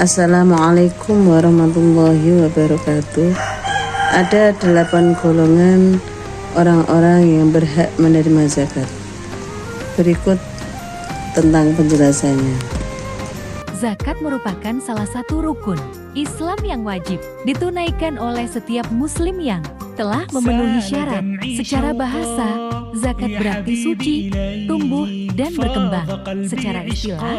Assalamualaikum warahmatullahi wabarakatuh. Ada 8 golongan orang-orang yang berhak menerima zakat. Berikut tentang penjelasannya. Zakat merupakan salah satu rukun Islam yang wajib ditunaikan oleh setiap muslim yang telah memenuhi syarat. Secara bahasa, zakat berarti suci, tumbuh, dan berkembang. Secara istilah,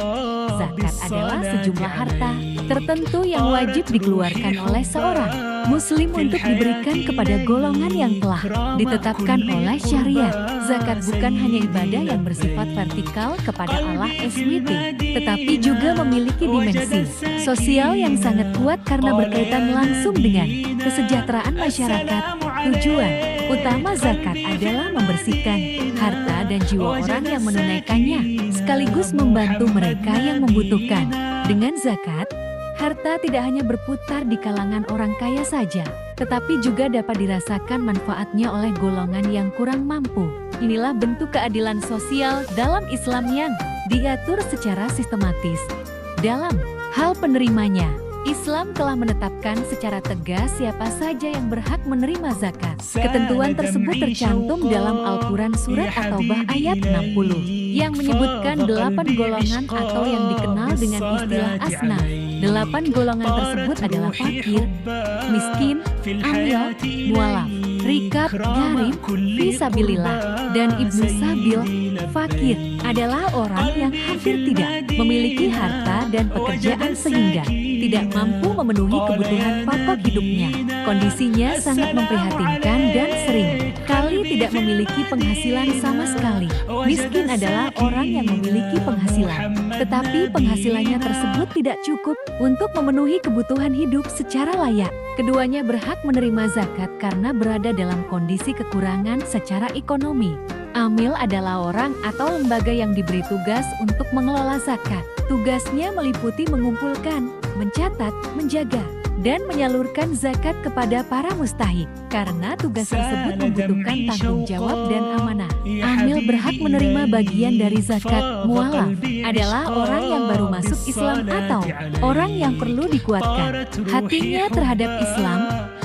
zakat adalah sejumlah harta tertentu yang wajib dikeluarkan oleh seorang muslim untuk diberikan kepada golongan yang telah ditetapkan oleh syariat. Zakat bukan hanya ibadah yang bersifat vertikal kepada Allah SWT, tetapi juga memiliki dimensi sosial yang sangat kuat karena berkaitan langsung dengan kesejahteraan masyarakat. Tujuan utama zakat adalah membersihkan harta dan jiwa orang yang menunaikannya, sekaligus membantu mereka yang membutuhkan. Dengan zakat, harta tidak hanya berputar di kalangan orang kaya saja, tetapi juga dapat dirasakan manfaatnya oleh golongan yang kurang mampu. Inilah bentuk keadilan sosial dalam Islam yang diatur secara sistematis. Dalam hal penerimanya, Islam telah menetapkan secara tegas siapa saja yang berhak menerima zakat. Ketentuan tersebut tercantum dalam Al-Quran Surat At-Taubah ayat 60, yang menyebutkan 8 golongan atau yang dikenal dengan istilah asnaf. 8 golongan tersebut adalah fakir, miskin, amil, mualaf, rikab, gharib, fisabilillah, dan ibnu sabil. Fakir adalah orang yang hampir tidak memiliki harta dan pekerjaan sehingga tidak mampu memenuhi kebutuhan pokok hidupnya. Kondisinya sangat memprihatinkan dan sering kali tidak memiliki penghasilan sama sekali. Miskin adalah orang yang memiliki penghasilan, tetapi penghasilannya tersebut tidak cukup untuk memenuhi kebutuhan hidup secara layak. Keduanya berhak menerima zakat karena berada dalam kondisi kekurangan secara ekonomi. Amil adalah orang atau lembaga yang diberi tugas untuk mengelola zakat. Tugasnya meliputi mengumpulkan, mencatat, menjaga, dan menyalurkan zakat kepada para mustahik. Karena tugas tersebut membutuhkan tanggung jawab dan amanah, amil berhak menerima bagian dari zakat. Mualaf adalah orang yang baru masuk Islam atau orang yang perlu dikuatkan hatinya terhadap Islam.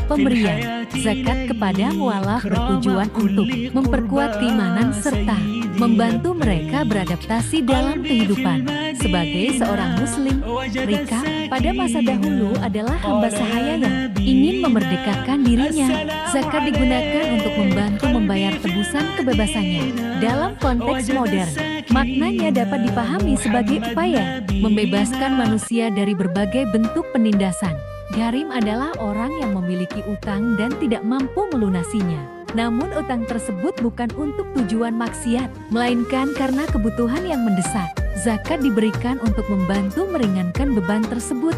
Pemberian zakat kepada mualaf bertujuan untuk memperkuat keimanan serta membantu mereka beradaptasi dalam kehidupan. Sebagai seorang muslim, rikab pada masa dahulu adalah hamba sahaya yang ingin memerdekakan dirinya. Zakat digunakan untuk membantu membayar tebusan kebebasannya. Dalam konteks modern, maknanya dapat dipahami sebagai upaya membebaskan manusia dari berbagai bentuk penindasan. Gharim adalah orang yang memiliki utang dan tidak mampu melunasinya. Namun utang tersebut bukan untuk tujuan maksiat, melainkan karena kebutuhan yang mendesak. Zakat diberikan untuk membantu meringankan beban tersebut.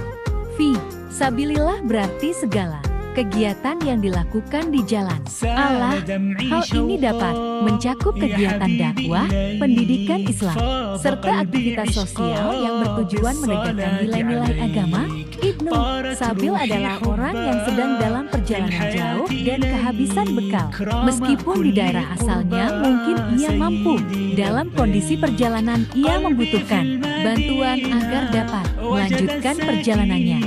Fi sabilillah berarti segala kegiatan yang dilakukan di jalan Allah. Hal ini dapat mencakup kegiatan dakwah, pendidikan Islam, serta aktivitas sosial yang bertujuan menegakkan nilai-nilai agama. Ibnu sabil adalah orang yang sedang dalam perjalanan jauh dan kehabisan bekal. Meskipun di daerah asalnya mungkin ia mampu, dalam kondisi perjalanan ia membutuhkan bantuan agar dapat melanjutkan perjalanannya.